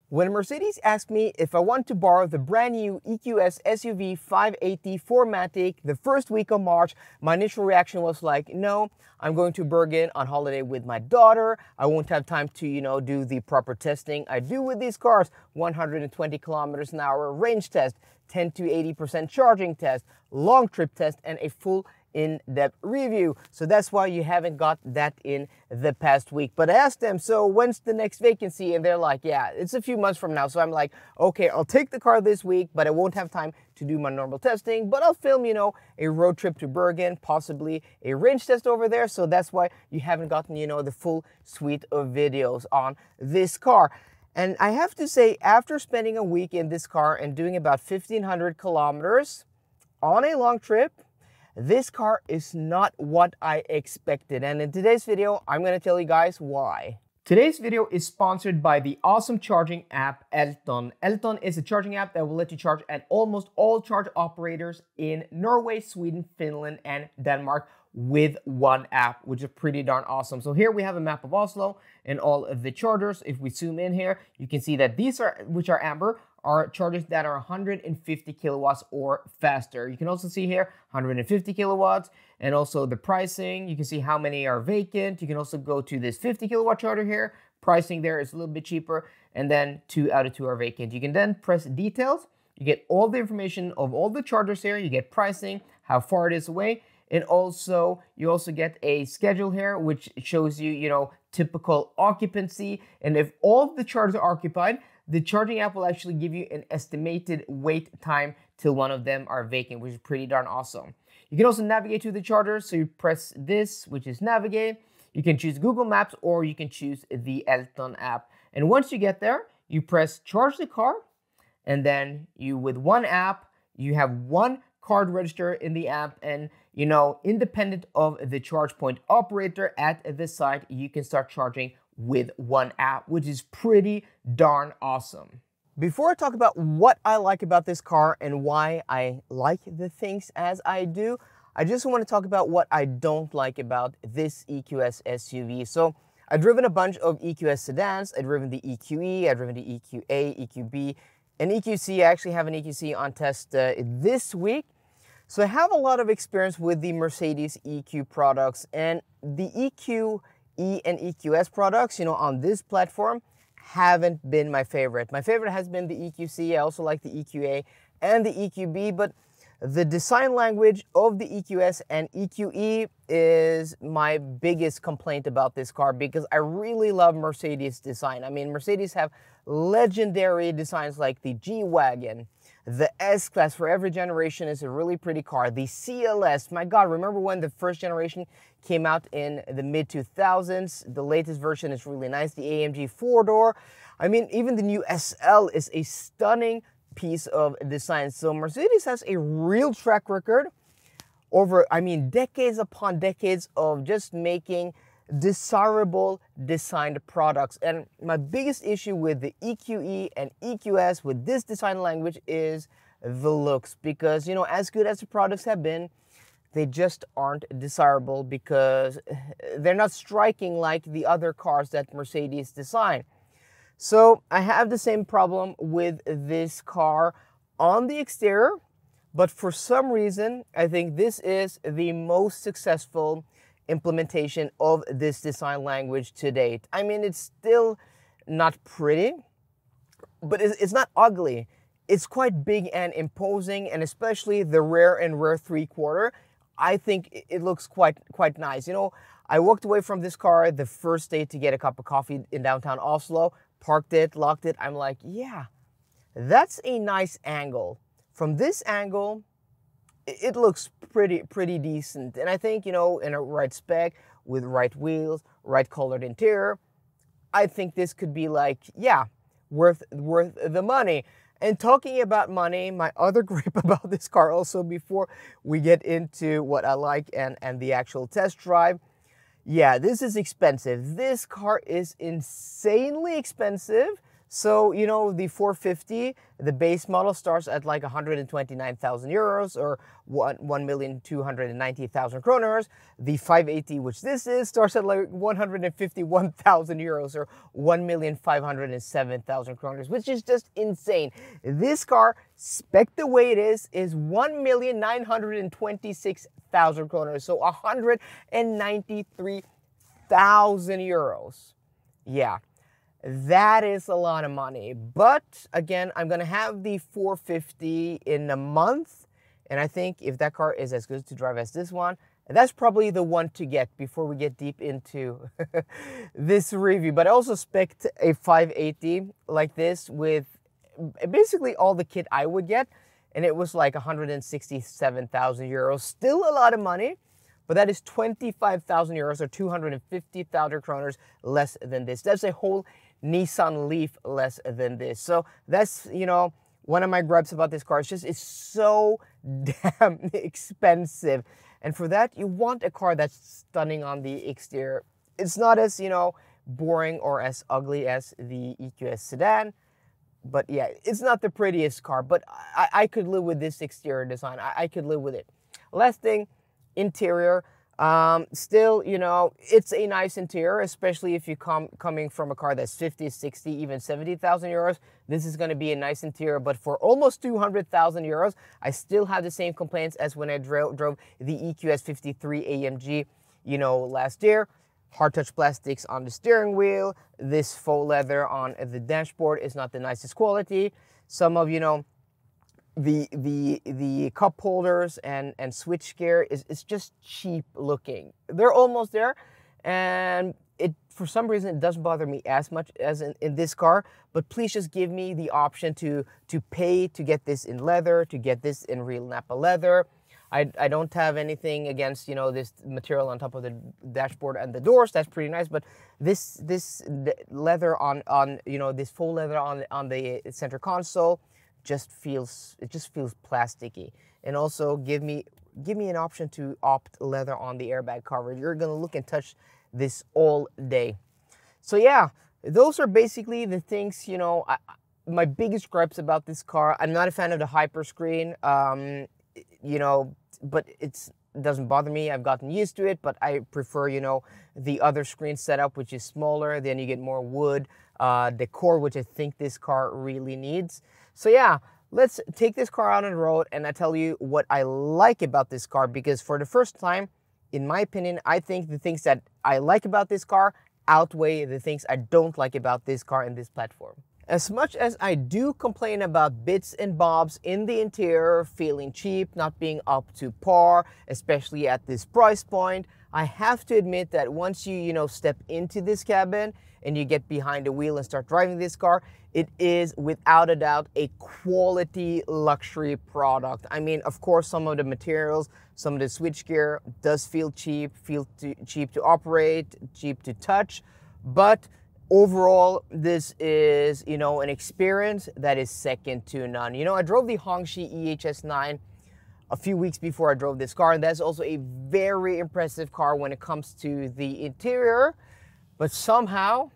When Mercedes asked me if I want to borrow the brand new EQS SUV 580 4MATIC the first week of March, my initial reaction was like, no, I'm going to Bergen on holiday with my daughter. I won't have time to, do the proper testing I do with these cars. 120 kilometers an hour range test, 10 to 80% charging test, long trip test, and a full in-depth review. So that's why you haven't got that in the past week. But I asked them, so when's the next vacancy? And they're like, yeah, it's a few months from now. So I'm like, okay, I'll take the car this week, but I won't have time to do my normal testing, but I'll film, a road trip to Bergen, possibly a range test over there. So that's why you haven't gotten, the full suite of videos on this car. And I have to say, after spending a week in this car and doing about 1,500 kilometers on a long trip, this car is not what I expected, and in today's video, I'm going to tell you guys why. Today's video is sponsored by the awesome charging app Elton. Elton is a charging app that will let you charge at almost all charge operators in Norway, Sweden, Finland, and Denmark with one app, which is pretty darn awesome. So here we have a map of Oslo and all of the chargers. If we zoom in here, you can see that these are, which are amber, are chargers that are 150 kilowatts or faster. You can also see here 150 kilowatts and also the pricing. You can see how many are vacant. You can also go to this 50 kilowatt charger here. Pricing there is a little bit cheaper, and then 2 out of 2 are vacant. You can then press details. You get all the information of all the chargers here. You get pricing, how far it is away, and also you also get a schedule here which shows you, typical occupancy. And if all the chargers are occupied, the charging app will actually give you an estimated wait time till one of them are vacant, which is pretty darn awesome. You can also navigate to the chargers. So you press this, which is navigate. You can choose Google Maps or you can choose the Elton app. And once you get there, you press charge the car. And then with one app, you have one card register in the app, and independent of the charge point operator at the site, you can start charging with one app, which is pretty darn awesome. Before I talk about what I like about this car and why I like the things as I do, I just want to talk about what I don't like about this EQS SUV. So I've driven a bunch of EQS sedans. I've driven the EQE, I've driven the EQA, EQB, and EQC. I actually have an EQC on test this week. So I have a lot of experience with the Mercedes EQ products, and the EQE and EQS products, on this platform haven't been my favorite. My favorite has been the EQC. I also like the EQA and the EQB, but the design language of the EQS and EQE is my biggest complaint about this car, because I really love Mercedes design. I mean, Mercedes have legendary designs like the G-Wagon. The S-Class for every generation is a really pretty car. The CLS, my God, remember when the first generation came out in the mid-2000s? The latest version is really nice. The AMG 4-door. I mean, even the new SL is a stunning piece of design. So Mercedes has a real track record over, decades upon decades of just making desirable designed products. And my biggest issue with the EQE and EQS with this design language is the looks, because as good as the products have been, they just aren't desirable because they're not striking like the other cars that Mercedes design. So I have the same problem with this car on the exterior, but for some reason I think this is the most successful implementation of this design language to date. I mean, it's still not pretty, but it's not ugly. It's quite big and imposing, and especially the rear and rear three-quarter, I think it looks quite nice. I walked away from this car the first day to get a cup of coffee in downtown Oslo, parked it, locked it. I'm like, yeah, that's a nice angle. From this angle, it looks pretty decent. And I think, in a right spec, with right wheels, right colored interior, I think this could be like, yeah, worth the money. And talking about money, my other gripe about this car also, before we get into what I like and the actual test drive, yeah, this is expensive. This car is insanely expensive. So, you know, the 450, the base model starts at like 129,000 euros or 1,290,000 kroners. The 580, which this is, starts at like 151,000 euros or 1,507,000 kroners, which is just insane. This car, spec the way it is 1,926,000 kroners, so 193,000 euros. Yeah. That is a lot of money, but again, I'm gonna have the 450 in a month, and I think if that car is as good to drive as this one, that's probably the one to get before we get deep into this review. But I also spec'd a 580 like this with basically all the kit I would get, and it was like 167,000 euros, still a lot of money. But that is 25,000 euros or 250,000 kroners less than this. That's a whole Nissan Leaf less than this. So that's, you know, one of my gripes about this car. It's so damn expensive. And for that, you want a car that's stunning on the exterior. It's not as, you know, boring or as ugly as the EQS sedan. But yeah, it's not the prettiest car, but I could live with this exterior design. I could live with it. Last thing, interior. Still, you know, it's a nice interior, especially if you coming from a car that's 50, 60, even 70,000 euros. This is going to be a nice interior, but for almost 200,000 euros, I still have the same complaints as when I drove the EQS 53 AMG, you know, last year. Hard touch plastics on the steering wheel. This faux leather on the dashboard is not the nicest quality. Some of, you know, the cup holders and switchgear is just cheap looking. They're almost there, and it for some reason it doesn't bother me as much as in this car. But please just give me the option to pay to get this in leather, to get this in real Napa leather. I don't have anything against, you know, this material on top of the dashboard and the doors. That's pretty nice, but this leather on you know, this faux leather on the center console just feels plasticky. And also give me an option to opt leather on the airbag cover. You're gonna look and touch this all day. So yeah, those are basically the things, you know, my biggest gripes about this car. I'm not a fan of the hyper screen, you know, but it doesn't bother me. I've gotten used to it, but I prefer, you know, the other screen setup, which is smaller. Then you get more wood decor, which I think this car really needs. So yeah, let's take this car out on the road and I tell you what I like about this car, because for the first time, in my opinion, I think the things that I like about this car outweigh the things I don't like about this car and this platform. As much as I do complain about bits and bobs in the interior, feeling cheap, not being up to par, especially at this price point, I have to admit that once you know, step into this cabin and you get behind the wheel and start driving this car, it is without a doubt a quality luxury product. I mean, of course, some of the materials, some of the switchgear does feel cheap to operate, cheap to touch, but overall, this is, you know, an experience that is second to none. You know, I drove the Hongqi EHS9 a few weeks before I drove this car, and that's also a very impressive car when it comes to the interior, but somehow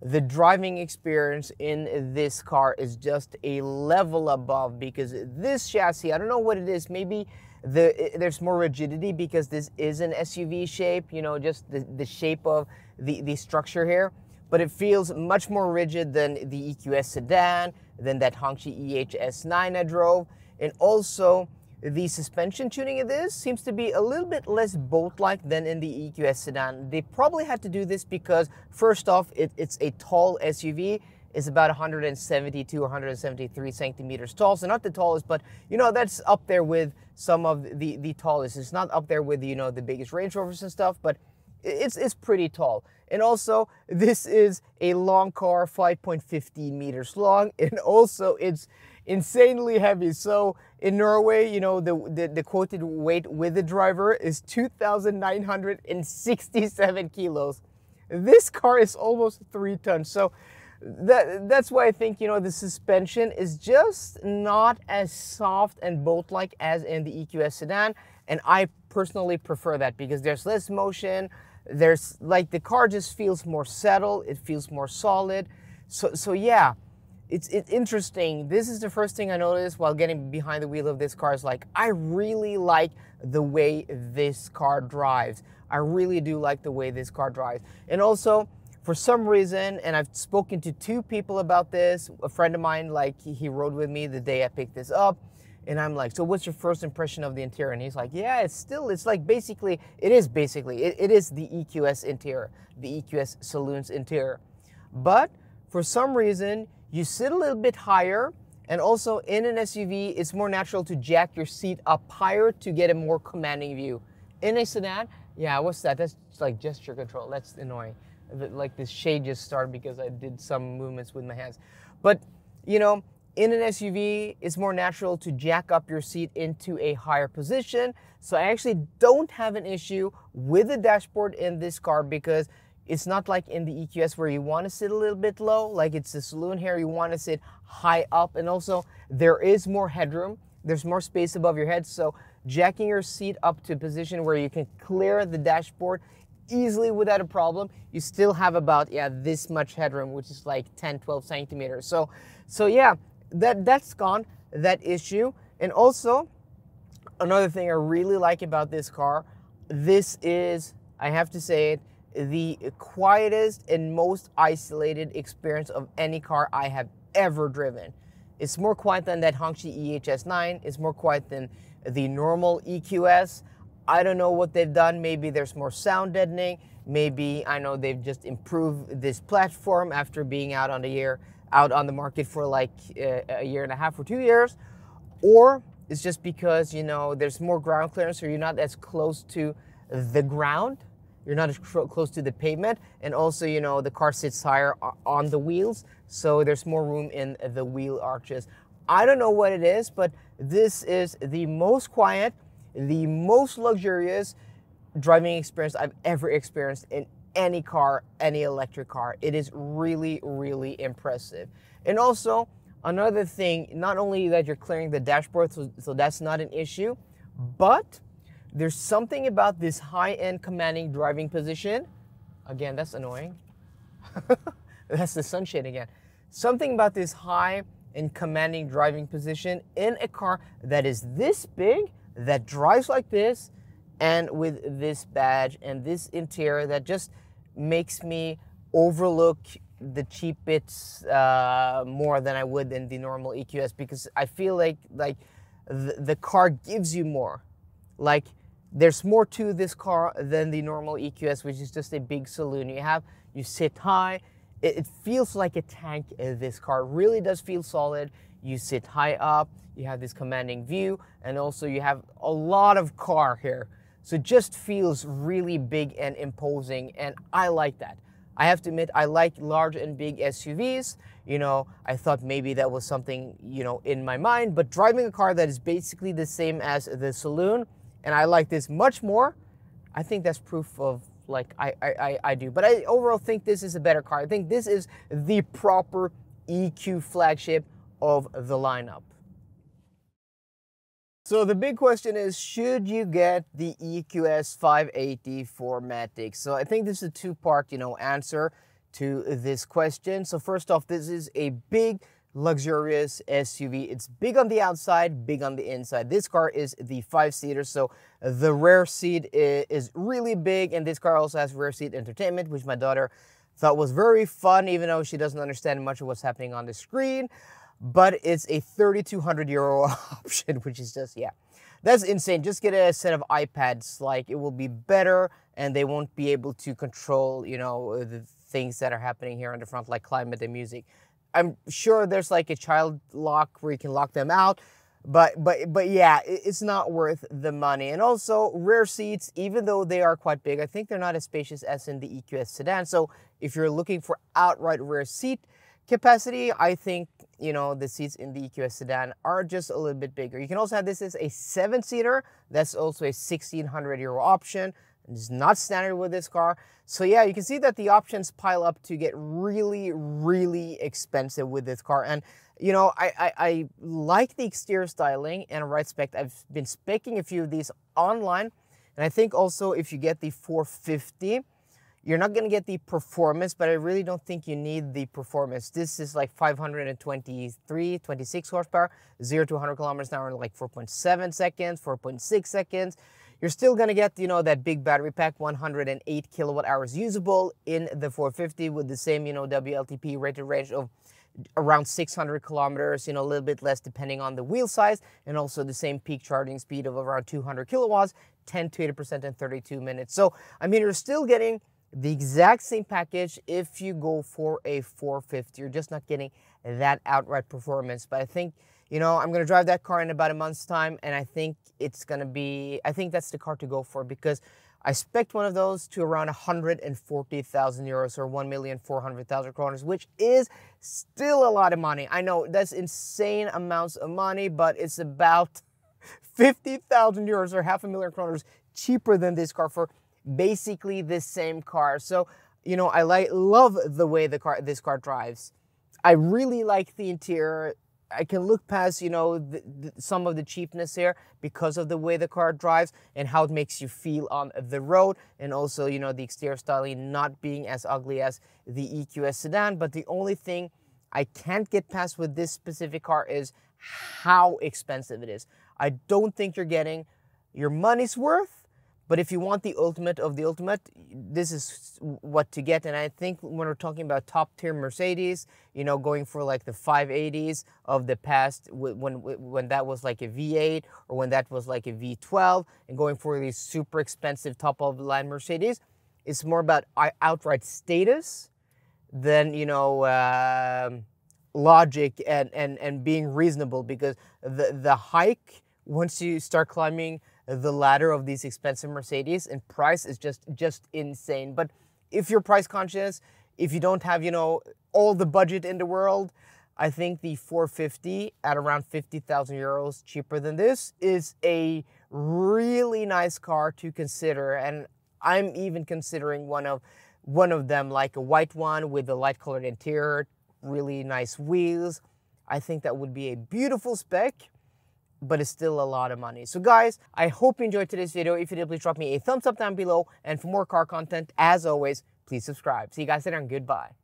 the driving experience in this car is just a level above, because this chassis, I don't know what it is, maybe there's more rigidity because this is an SUV shape, you know, just the shape of the structure here, but it feels much more rigid than the EQS sedan, than that Hongqi EHS9 I drove. And also the suspension tuning of this seems to be a little bit less boat-like than in the EQS sedan. They probably had to do this because, first off, it's a tall SUV. It's about 172 or 173 centimeters tall. So not the tallest, but, you know, that's up there with some of the tallest. It's not up there with, you know, the biggest Range Rovers and stuff, but it's pretty tall. And also, this is a long car, 5.15 meters long, and also it's insanely heavy. So in Norway, you know, the quoted weight with the driver is 2,967 kilos. This car is almost 3 tons. So that's why I think, you know, the suspension is just not as soft and boat-like as in the EQS sedan. And I personally prefer that because there's less motion. There's, like, the car just feels more settled. It feels more solid. So yeah, it's interesting. This is the first thing I noticed while getting behind the wheel of this car. Is like, I really like the way this car drives. I really do like the way this car drives. And also, for some reason, and I've spoken to 2 people about this, a friend of mine, like he rode with me the day I picked this up, and I'm like, so what's your first impression of the interior? And he's like, yeah, it's like basically, it is the EQS interior, the EQS Saloon's interior. But for some reason, you sit a little bit higher, and also in an SUV, it's more natural to jack your seat up higher to get a more commanding view. In a sedan, yeah, what's that? That's like gesture control. That's annoying. Like this shade just started because I did some movements with my hands. But, you know, in an SUV, it's more natural to jack up your seat into a higher position. So I actually don't have an issue with the dashboard in this car, because it's not like in the EQS where you want to sit a little bit low. Like it's the Saloon here, you want to sit high up. And also there is more headroom. There's more space above your head. So jacking your seat up to a position where you can clear the dashboard easily without a problem, you still have about, yeah, this much headroom, which is like 10-12 centimeters. So yeah, that's gone, that issue. And also another thing I really like about this car, this is, I have to say it, the quietest and most isolated experience of any car I have ever driven. It's more quiet than that Hongqi EHS9. It's more quiet than the normal EQS. I don't know what they've done. Maybe there's more sound deadening. Maybe, I know they've just improved this platform after being out on the market for like a year and a half or 2 years. Or it's just because, you know, there's more ground clearance, so you're not as close to the ground. You're not as close to the pavement. And also, you know, the car sits higher on the wheels, so there's more room in the wheel arches. I don't know what it is, but this is the most quiet, the most luxurious driving experience I've ever experienced in any car, any electric car. It is really, really impressive. And also, another thing, not only that you're clearing the dashboard, so that's not an issue, but there's something about this high-end commanding driving position. Again, that's annoying. That's the sunshade again. Something about this high and commanding driving position in a car that is this big, that drives like this, and with this badge and this interior that just makes me overlook the cheap bits more than I would in the normal EQS, because I feel like the car gives you more. Like, there's more to this car than the normal EQS, which is just a big saloon. You sit high. It feels like a tank. This car really does feel solid. You sit high up. You have this commanding view, and also you have a lot of car here. So it just feels really big and imposing, and I like that. I have to admit, I like large and big SUVs. You know, I thought maybe that was something, you know, in my mind, but driving a car that is basically the same as the Saloon, and I like this much more, I think that's proof of, like, I do. But I overall think this is a better car. I think this is the proper EQ flagship of the lineup. So the big question is, should you get the EQS 580 4MATIC? So I think this is a two-part, you know, answer to this question. So first off, this is a big, luxurious SUV. It's big on the outside, big on the inside. This car is the 5-seater, so the rear seat is really big, and this car also has rear seat entertainment, which my daughter thought was very fun, even though she doesn't understand much of what's happening on the screen. But it's a 3,200 euro option, which is just, yeah, that's insane. Just get a set of iPads. Like, it will be better, and they won't be able to control, you know, the things that are happening here on the front, like climate and music. I'm sure there's like a child lock where you can lock them out, but yeah, it's not worth the money. And also, rear seats, even though they are quite big, I think they're not as spacious as in the EQS sedan. So if you're looking for outright rear seat capacity, I think, you know, the seats in the EQS sedan are just a little bit bigger. You can also have this as a 7-seater. That's also a 1,600 euro option. It's not standard with this car. So yeah, you can see that the options pile up to get really, really expensive with this car. And, you know, I like the exterior styling and ride spec. I've been speccing a few of these online. And I think also if you get the 450, You're not going to get the performance, but I really don't think you need the performance. This is like 26 horsepower, 0 to 100 kilometers an hour in like 4.7 seconds, 4.6 seconds. You're still going to get, you know, that big battery pack, 108 kilowatt hours usable in the 450 with the same, you know, WLTP rated range of around 600 kilometers, you know, a little bit less depending on the wheel size, and also the same peak charging speed of around 200 kilowatts, 10 to 80% in 32 minutes. So, I mean, you're still getting the exact same package if you go for a 450. You're just not getting that outright performance. But I think, you know, I'm going to drive that car in about a month's time, and I think it's going to be, I think that's the car to go for, because I spec'd one of those to around 140,000 euros or 1,400,000 kroners, which is still a lot of money. I know that's insane amounts of money, but it's about 50,000 euros or 500,000 kroners cheaper than this car for basically the same car. So, you know, I love the way this car drives. I really like the interior. I can look past, you know, some of the cheapness here because of the way the car drives and how it makes you feel on the road, and also, you know, the exterior styling not being as ugly as the EQS sedan. But the only thing I can't get past with this specific car is how expensive it is. I don't think you're getting your money's worth. But if you want the ultimate of the ultimate, this is what to get. And I think when we're talking about top tier Mercedes, you know, going for like the 580s of the past, when that was like a V8 or when that was like a V12, and going for these super expensive top of the line Mercedes, it's more about outright status than, you know, logic and being reasonable, because the hike, once you start climbing the ladder of these expensive Mercedes and price, is just insane. But if you're price conscious, if you don't have, you know, all the budget in the world, I think the 450 at around 50,000 euros cheaper than this is a really nice car to consider. And I'm even considering one of them, like a white one with a light colored interior, really nice wheels. I think that would be a beautiful spec, but it's still a lot of money. So guys, I hope you enjoyed today's video. If you did, please drop me a thumbs up down below. And for more car content, as always, please subscribe. See you guys later and goodbye.